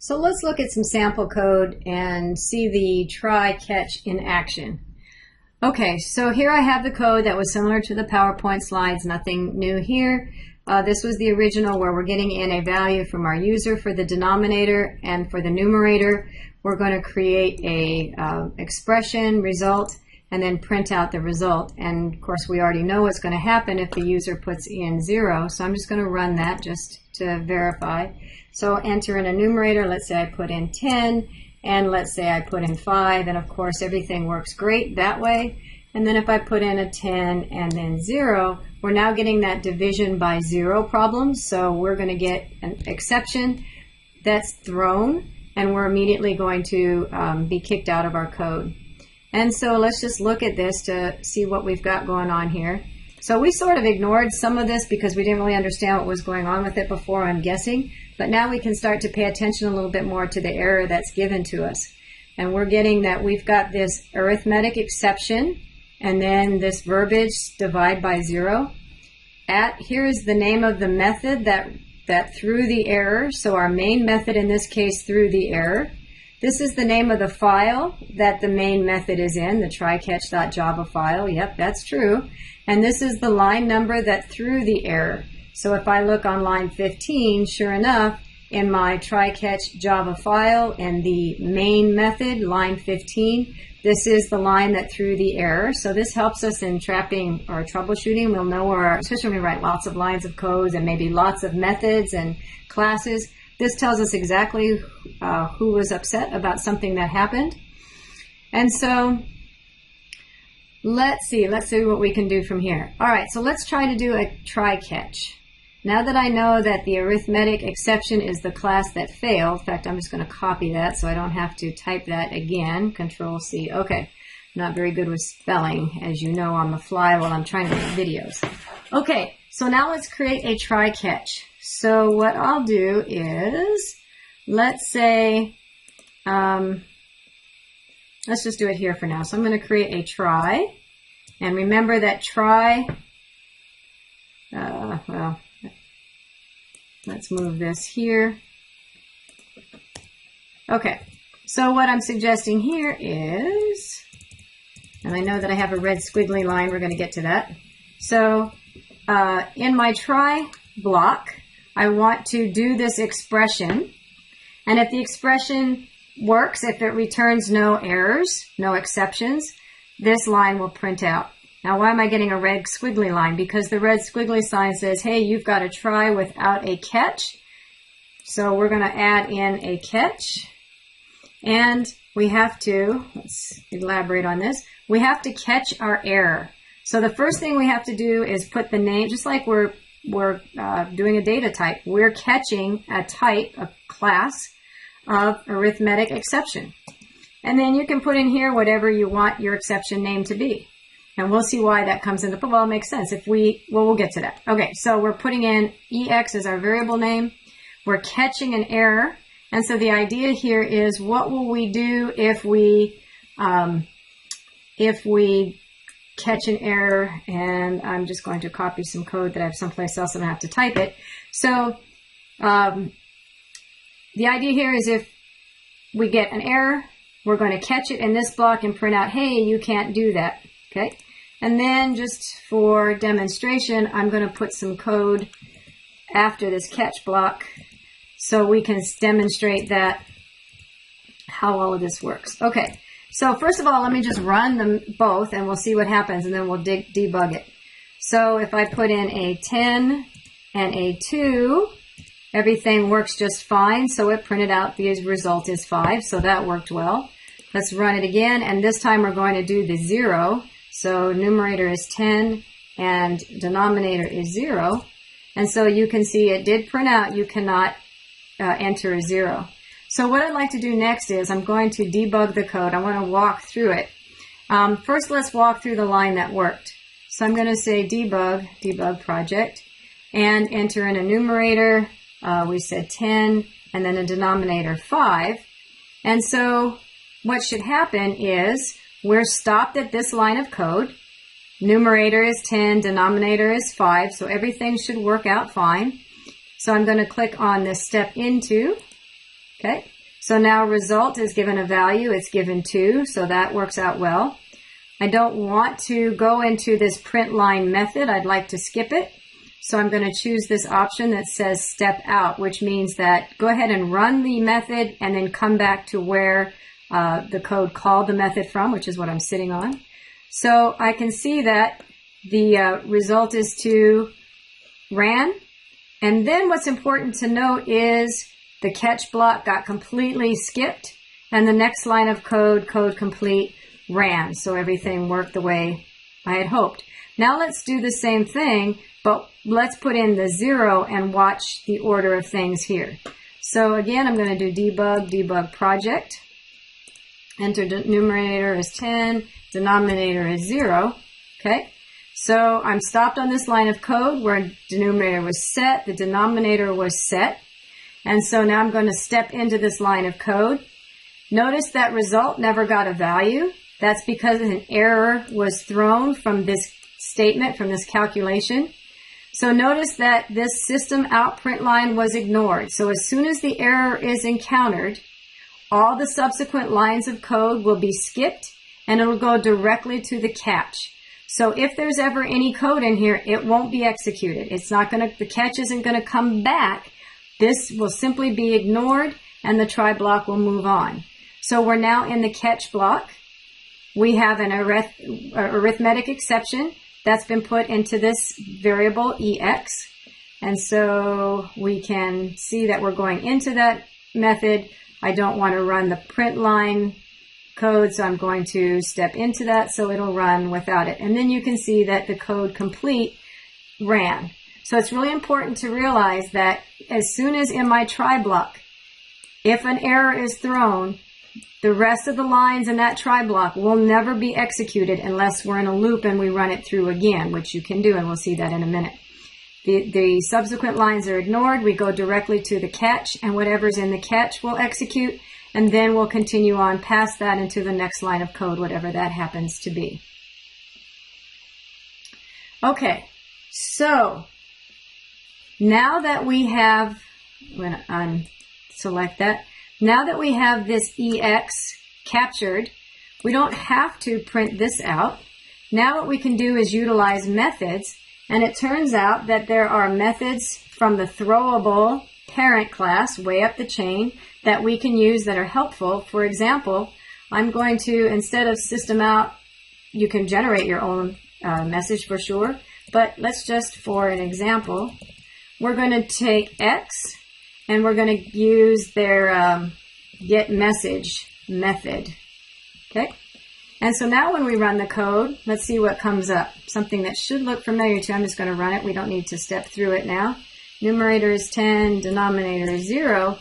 So let's look at some sample code and see the try catch in action. Okay, so here I have the code that was similar to the PowerPoint slides, nothing new here. This was the original where we're getting in a value from our user for the denominator, and for the numerator we're going to create a expression result and then print out the result. And of course we already know what's going to happen if the user puts in 0, so I'm just going to run that just to verify. So enter in a numerator, let's say I put in 10, and let's say I put in 5, and of course everything works great that way. And then if I put in a 10 and then 0, we're now getting that division by 0 problem, so we're going to get an exception that's thrown, and we're immediately going to be kicked out of our code. And so let's just look at this to see what we've got going on here. So we sort of ignored some of this because we didn't really understand what was going on with it before, I'm guessing. But now we can start to pay attention a little bit more to the error that's given to us. And we're getting that we've got this arithmetic exception, and then this verbiage, divide by 0. Here is the name of the method that threw the error. So our main method in this case threw the error. This is the name of the file that the main method is in, the trycatch.java file. Yep, that's true. And this is the line number that threw the error. So if I look on line 15, sure enough, in my trycatch Java file and the main method, line 15, this is the line that threw the error. So this helps us in trapping or troubleshooting. We'll know where, especially when we write lots of lines of code and maybe lots of methods and classes. This tells us exactly who was upset about something that happened. And so let's see what we can do from here. All right, so let's try to do a try catch. Now that I know that the arithmetic exception is the class that failed, in fact, I'm just going to copy that so I don't have to type that again. Control C. Okay, I'm not very good with spelling, as you know, on the fly while I'm trying to make videos. Okay, so now let's create a try catch. So what I'll do is, let's say, let's just do it here for now. So I'm going to create a try, and remember that try, well, let's move this here. Okay, so what I'm suggesting here is, and I know that I have a red squiggly line, we're going to get to that. So in my try block, I want to do this expression, and if the expression works, if it returns no errors, no exceptions, this line will print out. Now, why am I getting a red squiggly line? Because the red squiggly sign says, hey, you've got to try without a catch. So we're going to add in a catch. And we have to, let's elaborate on this, we have to catch our error. So the first thing we have to do is put the name, just like we're doing a data type. We're catching a type, a class of arithmetic exception. And then you can put in here whatever you want your exception name to be. And we'll see why that comes into play. Well, it makes sense. We'll get to that. Okay, so we're putting in EX as our variable name. We're catching an error. And so the idea here is, what will we do if we catch an error? And I'm just going to copy some code that I have someplace else and I have to type it. So the idea here is, if we get an error, we're going to catch it in this block and print out, hey, you can't do that. Okay, and then just for demonstration, I'm going to put some code after this catch block so we can demonstrate that how all of this works. Okay, so first of all, let me just run them both and we'll see what happens, and then we'll debug it. So if I put in a 10 and a 2, everything works just fine, so it printed out the result is 5, so that worked well. Let's run it again, and this time we're going to do the 0. So numerator is 10 and denominator is 0. And so you can see it did print out, you cannot enter a 0. So what I'd like to do next is, I'm going to debug the code. I want to walk through it. First, let's walk through the line that worked. So I'm going to say debug project, and enter in a numerator. We said 10, and then a denominator 5. And so what should happen is, we're stopped at this line of code. Numerator is 10, denominator is 5, so everything should work out fine. So I'm going to click on this step into, okay, So now result is given a value, it's given 2, so that works out well. I don't want to go into this print line method, I'd like to skip it. So I'm going to choose this option that says step out, which means that go ahead and run the method and then come back to where the code called the method from, which is what I'm sitting on. So I can see that the result is to ran. And then what's important to note is the catch block got completely skipped, and the next line of code, code complete, ran. So everything worked the way I had hoped. Now let's do the same thing, but let's put in the 0 and watch the order of things here. So again, I'm going to do debug project. Enter numerator is 10, denominator is 0. Okay, so I'm stopped on this line of code where the numerator was set, the denominator was set. And so now I'm going to step into this line of code. Notice that result never got a value. That's because an error was thrown from this statement, from this calculation. So notice that this system out print line was ignored. So as soon as the error is encountered, all the subsequent lines of code will be skipped and it will go directly to the catch. So if there's ever any code in here, it won't be executed. It's not going to, the catch isn't going to come back. This will simply be ignored and the try block will move on. So we're now in the catch block. We have an arithmetic exception that's been put into this variable EX. And so we can see that we're going into that method. I don't want to run the print line code, so I'm going to step into that so it'll run without it. And then you can see that the code complete ran. So it's really important to realize that as soon as in my try block, if an error is thrown, the rest of the lines in that try block will never be executed unless we're in a loop and we run it through again, which you can do, and we'll see that in a minute. The subsequent lines are ignored. We go directly to the catch, and whatever's in the catch will execute, and then we'll continue on past that into the next line of code, whatever that happens to be. Okay, so now that we have, when I select that, now that we have this EX captured, we don't have to print this out. Now what we can do is utilize methods, and it turns out that there are methods from the throwable parent class way up the chain that we can use that are helpful. For example, I'm going to, instead of system out, you can generate your own message for sure, but let's just, for an example, we're going to take X and we're going to use their get message method. Okay, and so now when we run the code, let's see what comes up. Something that should look familiar to you. I'm just going to run it. We don't need to step through it now. Numerator is 10, denominator is 0.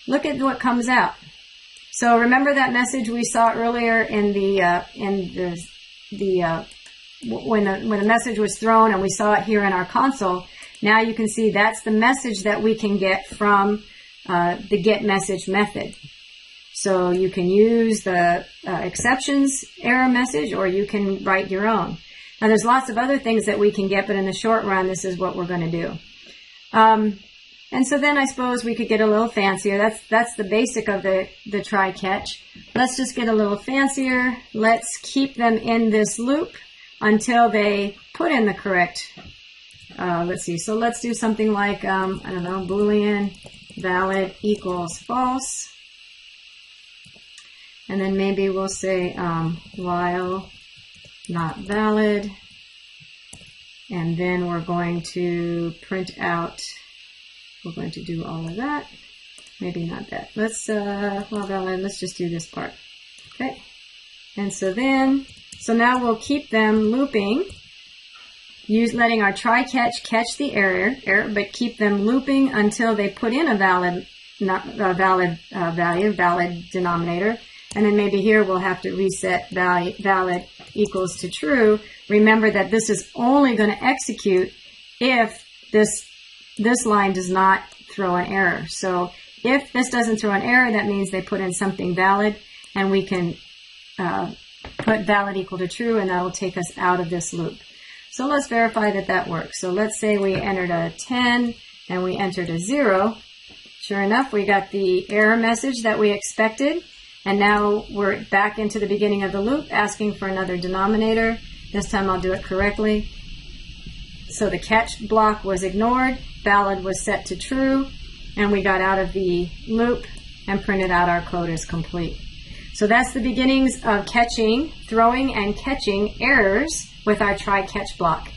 Look at what comes out. So remember that message we saw earlier in when the message was thrown, and we saw it here in our console. Now you can see that's the message that we can get from the get message method. So you can use the exceptions error message, or you can write your own. Now there's lots of other things that we can get, but in the short run, this is what we're going to do. And so then I suppose we could get a little fancier. That's the basic of the try catch. Let's just get a little fancier. Let's keep them in this loop until they put in the correct. Let's see. So let's do something like I don't know, Boolean valid equals false, and then maybe we'll say while not valid, and then we're going to print out. We're going to do all of that. Maybe not that. Let's, well, valid, let's just do this part. Okay. And so now we'll keep them looping, letting our try catch the error, but keep them looping until they put in a valid value, valid denominator. And then maybe here we'll have to reset valid equals to true. Remember that this is only going to execute if this line does not throw an error. So if this doesn't throw an error, that means they put in something valid, and we can put valid equal to true, and that'll take us out of this loop. So let's verify that that works. So let's say we entered a 10 and we entered a 0. Sure enough, we got the error message that we expected. And now we're back into the beginning of the loop, asking for another denominator. This time I'll do it correctly. So the catch block was ignored, valid was set to true, and we got out of the loop and printed out our code as complete. So that's the beginnings of catching, throwing and catching errors with our try-catch block.